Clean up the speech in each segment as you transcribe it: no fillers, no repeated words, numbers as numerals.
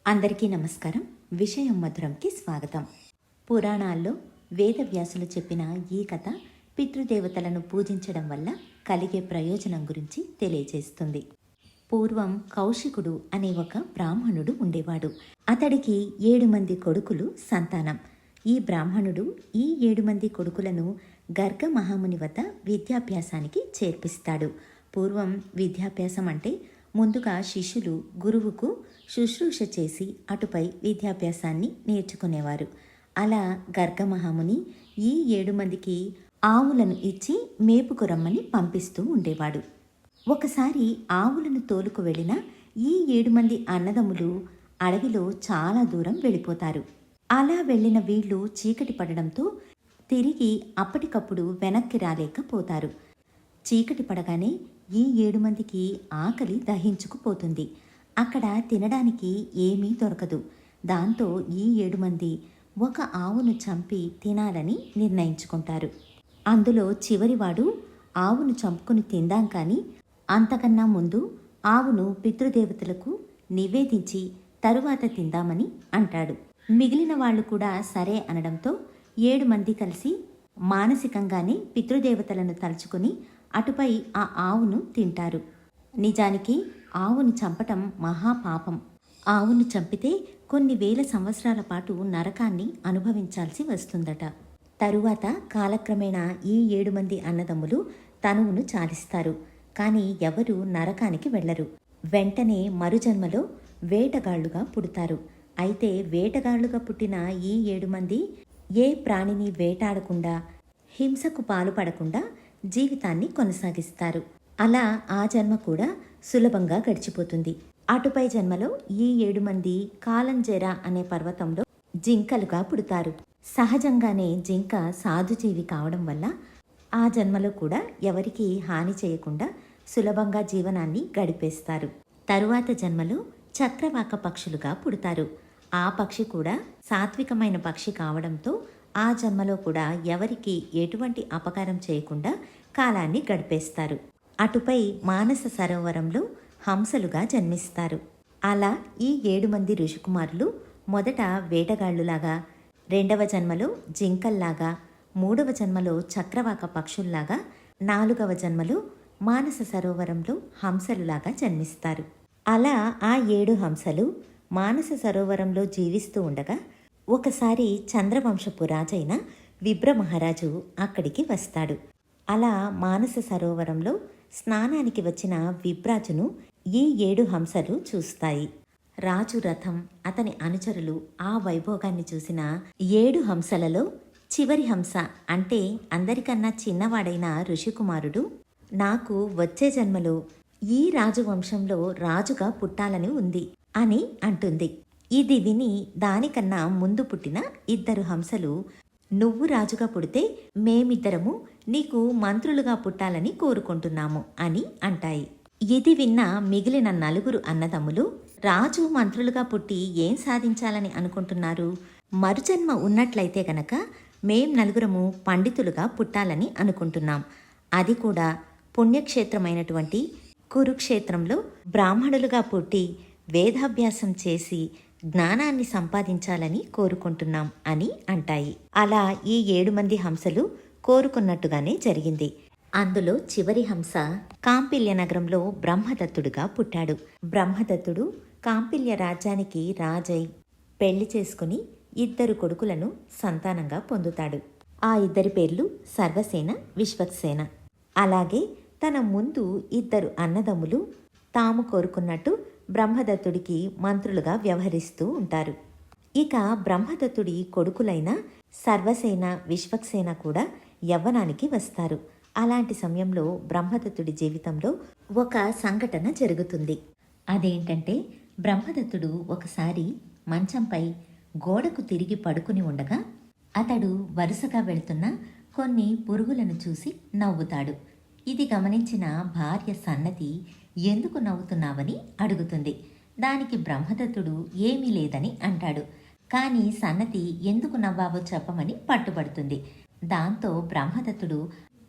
అందరికీ నమస్కారం. విషయం మధురంకి స్వాగతం. పురాణాల్లో వేదవ్యాసులు చెప్పిన ఈ కథ పితృదేవతలను పూజించడం వల్ల కలిగే ప్రయోజనం గురించి తెలియజేస్తుంది. పూర్వం కౌశికుడు అనే ఒక బ్రాహ్మణుడు ఉండేవాడు. అతడికి 7 మంది కొడుకులు సంతానం. ఈ బ్రాహ్మణుడు ఈ 7 మంది కొడుకులను గర్గ మహాముని వద్ద విద్యాభ్యాసానికి చేర్పిస్తాడు. పూర్వం విద్యాభ్యాసం అంటే ముందుగా శిష్యులు గురువుకు శుశ్రూష చేసి అటుపై విద్యాభ్యాసాన్ని నేర్చుకునేవారు. అలా గర్గమహాముని ఈ 7 మందికి ఆవులను ఇచ్చి మేపుకు రమ్మని పంపిస్తూ ఉండేవాడు. ఒకసారి ఆవులను తోలుకు వెళ్ళిన ఈ 7 మంది అన్నదమ్ములు అడవిలో చాలా దూరం వెళ్ళిపోతారు. అలా వెళ్ళిన వీళ్ళు చీకటి పడడంతో తిరిగి అప్పటికప్పుడు వెనక్కి రాలేకపోతారు. చీకటి పడగానే ఈ 7 మందికి ఆకలి దహించుకుపోతుంది. అక్కడ తినడానికి ఏమీ దొరకదు. దాంతో ఈ 7 మంది ఒక ఆవును చంపి తినాలని నిర్ణయించుకుంటారు. అందులో చివరివాడు ఆవును చంపుకుని తిందాం కానీ అంతకన్నా ముందు ఆవును పితృదేవతలకు నివేదించి తరువాత తిందామని అంటాడు. మిగిలిన వాళ్ళు కూడా సరే అనడంతో 7 మంది కలిసి మానసికంగానే పితృదేవతలను తలుచుకుని అటుపై ఆ ఆవును తింటారు. నిజానికి ఆవును చంపటం మహాపాపం. ఆవును చంపితే కొన్ని వేల సంవత్సరాల పాటు నరకాన్ని అనుభవించాల్సి వస్తుందట. తరువాత కాలక్రమేణా ఈ 7 మంది అన్నదమ్ములు తనువును చాలిస్తారు. కానీ ఎవరూ నరకానికి వెళ్లరు. వెంటనే మరుజన్మలో వేటగాళ్లుగా పుడతారు. అయితే వేటగాళ్లుగా పుట్టిన ఈ 7 మంది ఏ ప్రాణిని వేటాడకుండా హింసకు పాలుపడకుండా జీవితాన్ని కొనసాగిస్తారు. అలా ఆ జన్మ కూడా సులభంగా గడిచిపోతుంది. అటుపై జన్మలో ఈ 7 మంది కాలంజెరా అనే పర్వతంలో జింకలుగా పుడతారు. సహజంగానే జింక సాధుజీవి కావడం వల్ల ఆ జన్మలో కూడా ఎవరికీ హాని చేయకుండా సులభంగా జీవనాన్ని గడిపేస్తారు. తరువాత జన్మలో చక్రవాక పక్షులుగా పుడతారు. ఆ పక్షి కూడా సాత్వికమైన పక్షి కావడంతో ఆ జన్మలో కూడా ఎవరికి ఎటువంటి అపకారం చేయకుండా కాలాన్ని గడిపేస్తారు. అటుపై మానస సరోవరంలో హంసలుగా జన్మిస్తారు. అలా ఈ 7 మంది ఋషికుమారులు మొదట వేటగాళ్లులాగా, 2వ జన్మలో జింకల్లాగా, 3వ జన్మలో చక్రవాక పక్షుల్లాగా, 4వ జన్మలో మానస సరోవరంలో హంసలులాగా జన్మిస్తారు. అలా ఆ 7 హంసలు మానస సరోవరంలో జీవిస్తూ ఉండగా ఒకసారి చంద్రవంశపు రాజైన విభ్ర మహారాజు అక్కడికి వస్తాడు. అలా మానస సరోవరంలో స్నానానికి వచ్చిన విభ్రాజును ఈ 7 హంసలు చూస్తాయి. రాజు రథం, అతని అనుచరులు ఆ వైభోగాన్ని చూసిన 7 హంసలలో చివరి హంస అంటే అందరికన్నా చిన్నవాడైన ఋషికుమారుడు నాకు వచ్చే జన్మలో ఈ రాజువంశంలో రాజుగా పుట్టాలని ఉంది అని అంటుంది. ఇది విని దానికన్నా ముందు పుట్టిన 2 హంసలు నువ్వు రాజుగా పుడితే మేమిద్దరము నీకు మంత్రులుగా పుట్టాలని కోరుకుంటున్నాము అని అంటాయి. ఇది విన్న మిగిలిన 4 అన్నదమ్ములు రాజు మంత్రులుగా పుట్టి ఏం సాధించాలని అనుకుంటున్నారు? మరుజన్మ ఉన్నట్లయితే గనక మేం 4 పండితులుగా పుట్టాలని అనుకుంటున్నాం. అది కూడా పుణ్యక్షేత్రమైనటువంటి కురుక్షేత్రంలో బ్రాహ్మణులుగా పుట్టి వేదాభ్యాసం చేసి జ్ఞానాన్ని సంపాదించాలని కోరుకుంటున్నాం అని అంటాయి. అలా ఈ 7 మంది హంసలు కోరుకున్నట్టుగానే జరిగింది. అందులో చివరి హంస కాంపిల్య నగరంలో బ్రహ్మదత్తుడుగా పుట్టాడు. బ్రహ్మదత్తుడు కాంపిల్య రాజ్యానికి రాజై పెళ్లి చేసుకుని 2 కొడుకులను సంతానంగా పొందుతాడు. ఆ 2 పేర్లు సర్వసేన, విశ్వక్సేన. అలాగే తన ముందు 2 అన్నదమ్ములు తాము కోరుకున్నట్టు బ్రహ్మదత్తుడికి మంత్రులుగా వ్యవహరిస్తూ ఉంటారు. ఇక బ్రహ్మదత్తుడి కొడుకులైన సర్వసేన, విశ్వక్సేన కూడా యవ్వనానికి వస్తారు. అలాంటి సమయంలో బ్రహ్మదత్తుడి జీవితంలో ఒక సంఘటన జరుగుతుంది. అదేంటంటే బ్రహ్మదత్తుడు ఒకసారి మంచంపై గోడకు తిరిగి పడుకుని ఉండగా అతడు వరుసగా వెళ్తున్న కొన్ని పురుగులను చూసి నవ్వుతాడు. ఇది గమనించిన భార్య సన్నతి ఎందుకు నవ్వుతున్నావని అడుగుతుంది. దానికి బ్రహ్మదత్తుడు ఏమీ లేదని అంటాడు. కానీ సన్నతి ఎందుకు నవ్వావో చెప్పమని పట్టుబడుతుంది. దాంతో బ్రహ్మదత్తుడు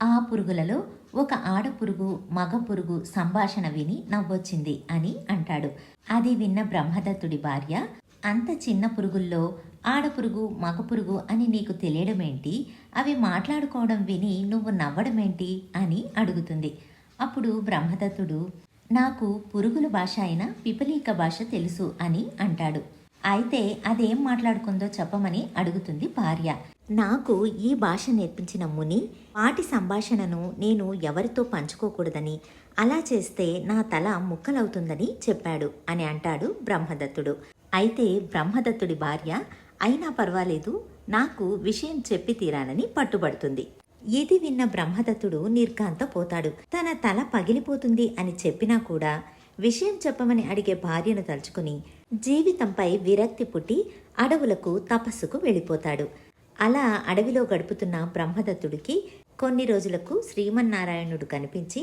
ఆ పురుగులలో ఒక ఆడపురుగు మగ పురుగు సంభాషణ విని నవ్వొచ్చింది అని అంటాడు. అది విన్న బ్రహ్మదత్తుడి భార్య అంత చిన్న పురుగుల్లో ఆడపురుగు మగపురుగు అని నీకు తెలియడమేంటి, అవి మాట్లాడుకోవడం విని నువ్వు నవ్వడమేంటి అని అడుగుతుంది. అప్పుడు బ్రహ్మదత్తుడు, నాకు పురుగుల భాష అయిన పిపలీక భాష తెలుసు అని అంటాడు. అయితే అదేం మాట్లాడుకుందో చెప్పమని అడుగుతుంది భార్య. నాకు ఈ భాష నేర్పించిన ముని వాటి సంభాషణను నేను ఎవరితో పంచుకోకూడదని, అలా చేస్తే నా తల ముక్కలవుతుందని చెప్పాడు అని అంటాడు బ్రహ్మదత్తుడు. అయితే బ్రహ్మదత్తుడి భార్య, అయినా పర్వాలేదు, నాకు విషయం చెప్పి తీరాలని పట్టుబడుతుంది. ఇది విన్న బ్రహ్మదత్తుడు నిర్ఘాంతపోతాడు. తన తల పగిలిపోతుంది అని చెప్పినా కూడా విషయం చెప్పమని అడిగే భార్యను తలుచుకుని జీవితంపై విరక్తి పుట్టి అడవులకు తపస్సుకు వెళ్ళిపోతాడు. అలా అడవిలో గడుపుతున్న బ్రహ్మదత్తుడికి కొన్ని రోజులకు శ్రీమన్నారాయణుడు కనిపించి,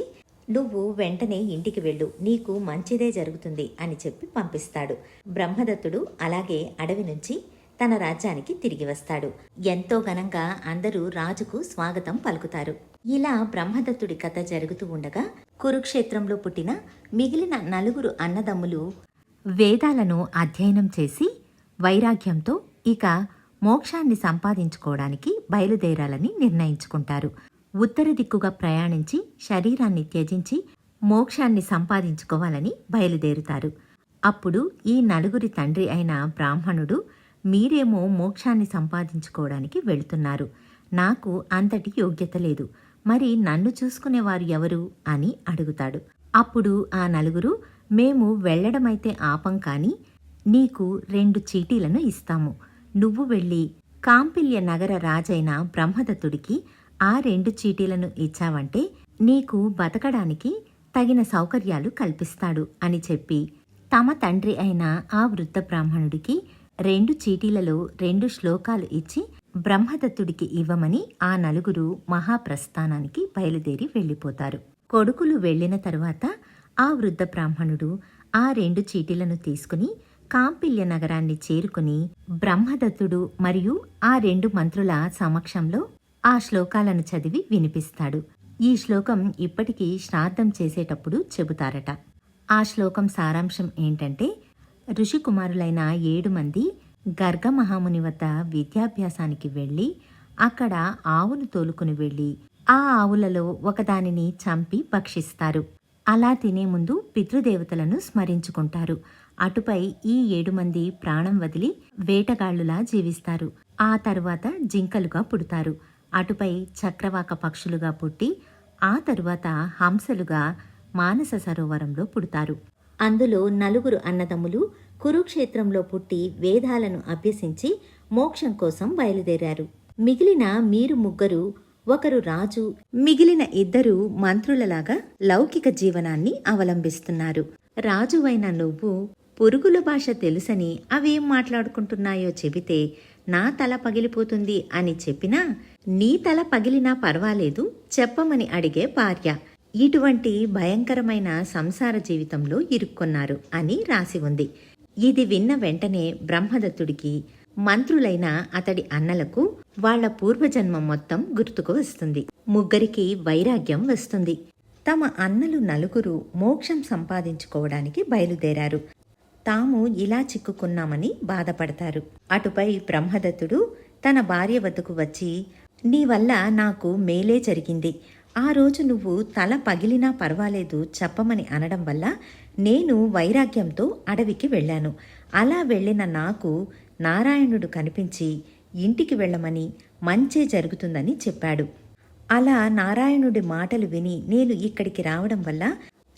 నువ్వు వెంటనే ఇంటికి వెళ్ళు, నీకు మంచిదే జరుగుతుంది అని చెప్పి పంపిస్తాడు. బ్రహ్మదత్తుడు అలాగే అడవి నుంచి తన రాజ్యానికి తిరిగి వస్తాడు. ఎంతో ఘనంగా అందరూ రాజుకు స్వాగతం పలుకుతారు. ఇలా బ్రహ్మదత్తుడి కథ జరుగుతూ ఉండగా కురుక్షేత్రంలో పుట్టిన మిగిలిన 4 అన్నదమ్ములు వేదాలను అధ్యయనం చేసి వైరాగ్యంతో ఇక మోక్షాన్ని సంపాదించుకోవడానికి బయలుదేరాలని నిర్ణయించుకుంటారు. ఉత్తర దిక్కుగా ప్రయాణించి శరీరాన్ని త్యజించి మోక్షాన్ని సంపాదించుకోవాలని బయలుదేరుతారు. అప్పుడు ఈ 4 తండ్రి అయిన బ్రాహ్మణుడు, మీరేమో మోక్షాన్ని సంపాదించుకోవడానికి వెళుతున్నారు, నాకు అంతటి యోగ్యత లేదు, మరి నన్ను చూసుకునేవారు ఎవరు అని అడుగుతాడు. అప్పుడు ఆ 4, మేము వెళ్లడమైతే ఆపం, కానీ నీకు 2 చీటీలను ఇస్తాము. నువ్వు వెళ్ళి కాంపిల్య నగర రాజైన బ్రహ్మదత్తుడికి ఆ 2 చీటీలను ఇచ్చావంటే నీకు బతకడానికి తగిన సౌకర్యాలు కల్పిస్తాడు అని చెప్పి తమ తండ్రి అయిన ఆ వృద్ధ బ్రాహ్మణుడికి 2 చీటీలలో 2 శ్లోకాలు ఇచ్చి బ్రహ్మదత్తుడికి ఇవ్వమని ఆ 4 మహాప్రస్థానానికి బయలుదేరి వెళ్ళిపోతారు. కొడుకులు వెళ్లిన తరువాత ఆ వృద్ధ బ్రాహ్మణుడు ఆ 2 చీటీలను తీసుకుని కాంపిల్య నగరాన్ని చేరుకుని బ్రహ్మదత్తుడు మరియు ఆ 2 మంత్రుల సమక్షంలో ఆ శ్లోకాలను చదివి వినిపిస్తాడు. ఈ శ్లోకం ఇప్పటికీ శ్రాద్ధం చేసేటప్పుడు చెబుతారట. ఆ శ్లోకం సారాంశం ఏంటంటే, ఋషికుమారులైన 7 మంది గర్గమహాముని వద్ద విద్యాభ్యాసానికి వెళ్ళి అక్కడ ఆవును తోలుకుని వెళ్ళి ఆ ఆవులలో ఒకదానిని చంపి భక్షిస్తారు. అలా తినే ముందు పితృదేవతలను స్మరించుకుంటారు. అటుపై ఈ 7 మంది ప్రాణం వదిలి వేటగాళ్లులా జీవిస్తారు. ఆ తరువాత జింకలుగా పుడతారు. అటుపై చక్రవాక పక్షులుగా పుట్టి ఆ తరువాత హంసలుగా మానస సరోవరంలో పుడతారు. అందులో 4 అన్నదమ్ములు కురుక్షేత్రంలో పుట్టి వేదాలను అభ్యసించి మోక్షం కోసం బయలుదేరారు. మిగిలిన మీరు 3 ఒకరు రాజు, మిగిలిన 2 మంత్రులలాగా లౌకిక జీవనాన్ని అవలంబిస్తున్నారు. రాజువైన నువ్వు పురుగుల భాష తెలుసని అవేం మాట్లాడుకుంటున్నాయో చెబితే నా తల పగిలిపోతుంది అని చెప్పినా నీ తల పగిలినా పర్వాలేదు చెప్పమని అడిగే భార్య. ఇటువంటి భయంకరమైన సంసార జీవితంలో ఇరుక్కున్నారు అని రాసి ఉంది. ఇది విన్న వెంటనే బ్రహ్మదత్తుడికి, మంత్రులైన అతడి అన్నలకు వాళ్ల పూర్వజన్మం మొత్తం గుర్తుకు వస్తుంది. 3 వైరాగ్యం వస్తుంది. తమ అన్నలు 4 మోక్షం సంపాదించుకోవడానికి బయలుదేరారు. తాము ఇలా చిక్కుకున్నామని బాధపడతారు. అటుపై బ్రహ్మదత్తుడు తన భార్య వద్దకు వచ్చి, నీ వల్ల నాకు మేలే జరిగింది. ఆ రోజు నువ్వు తల పగిలినా పర్వాలేదు చెప్పమని అనడం వల్ల నేను వైరాగ్యంతో అడవికి వెళ్ళాను. అలా వెళ్ళిన నాకు నారాయణుడు కనిపించి ఇంటికి వెళ్ళమని, మంచే జరుగుతుందని చెప్పాడు. అలా నారాయణుడి మాటలు విని నేను ఇక్కడికి రావడం వల్ల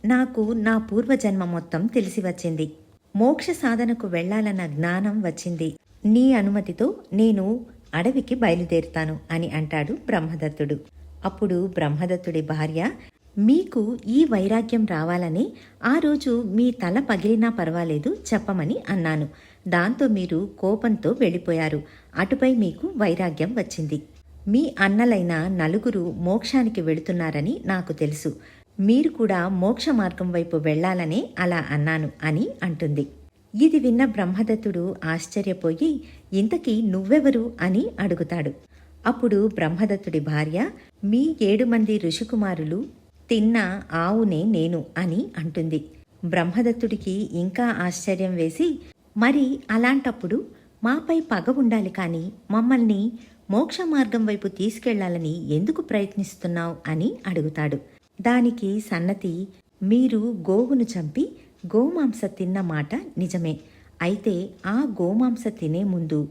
నాకు నా పూర్వజన్మ మొత్తం తెలిసి వచ్చింది. మోక్ష సాధనకు వెళ్లాలన్న జ్ఞానం వచ్చింది. నీ అనుమతితో నేను అడవికి బయలుదేరుతాను అని అంటాడు బ్రహ్మదత్తుడు. అప్పుడు బ్రహ్మదత్తుడి భార్య, మీకు ఈ వైరాగ్యం రావాలని ఆ రోజు మీ తల పగిలినా పర్వాలేదు చెప్పమని అన్నాను. దాంతో మీరు కోపంతో వెళ్ళిపోయారు. అటుపై మీకు వైరాగ్యం వచ్చింది. మీ అన్నలైన 4 మోక్షానికి వెళుతున్నారని నాకు తెలుసు. మీరు కూడా మోక్ష మార్గం వైపు వెళ్లాలనే అలా అన్నాను అని అంటుంది. ఇది విన్న బ్రహ్మదత్తుడు ఆశ్చర్యపోయి, ఇంతకీ నువ్వెవరు అని అడుగుతాడు. అప్పుడు బ్రహ్మదత్తుడి భార్య, మీ 7 మంది ఋషికుమారులు తిన్న ఆవునే నేను అని అంటుంది. బ్రహ్మదత్తుడికి ఇంకా ఆశ్చర్యం వేసి, మరి అలాంటప్పుడు మాపై పగ ఉండాలి కానీ మమ్మల్ని మోక్ష మార్గం వైపు తీసుకెళ్లాలని ఎందుకు ప్రయత్నిస్తున్నావు అని అడుగుతాడు. దానికి సన్నతి, మీరు గోవును చంపి గోమాంస తిన్న మాట నిజమే. అయితే ఆ గోమాంస తినే ముందు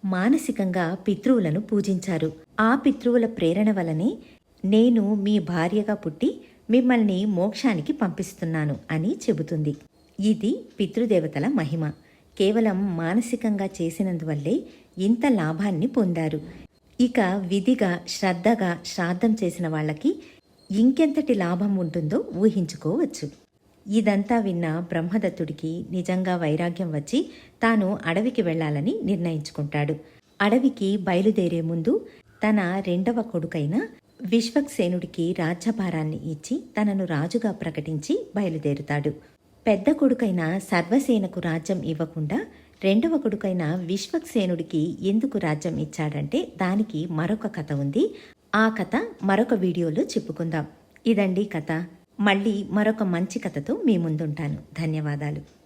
మానసికంగా పితృవులను పూజించారు. ఆ పితృవుల ప్రేరణ వలనే నేను మీ భార్యగా పుట్టి మిమ్మల్ని మోక్షానికి పంపిస్తున్నాను అని చెబుతుంది. ఇది పితృదేవతల మహిమ. కేవలం మానసికంగా చేసినందువల్లే ఇంత లాభాన్ని పొందారు. ఇక విధిగా శ్రద్ధగా శ్రాద్ధం చేసిన వాళ్ళకి ఇంకెంతటి లాభం ఉంటుందో ఊహించుకోవచ్చు. ఇదంతా విన్న బ్రహ్మదత్తుడికి నిజంగా వైరాగ్యం వచ్చి తాను అడవికి వెళ్లాలని నిర్ణయించుకుంటాడు. అడవికి బయలుదేరే ముందు తన రెండవ కొడుకైన విశ్వక్సేనుడికి రాజ్యభారాన్ని ఇచ్చి తనను రాజుగా ప్రకటించి బయలుదేరుతాడు. పెద్ద కొడుకైన సర్వసేనకు రాజ్యం ఇవ్వకుండా రెండవ కొడుకైన విశ్వక్సేనుడికి ఎందుకు రాజ్యం ఇచ్చాడంటే దానికి మరొక కథ ఉంది. ఆ కథ మరొక వీడియోలో చెప్పుకుందాం. ఇదండి కథ. మళ్ళీ మరొక మంచి కథతో మీ ముందుంటాను. ధన్యవాదాలు.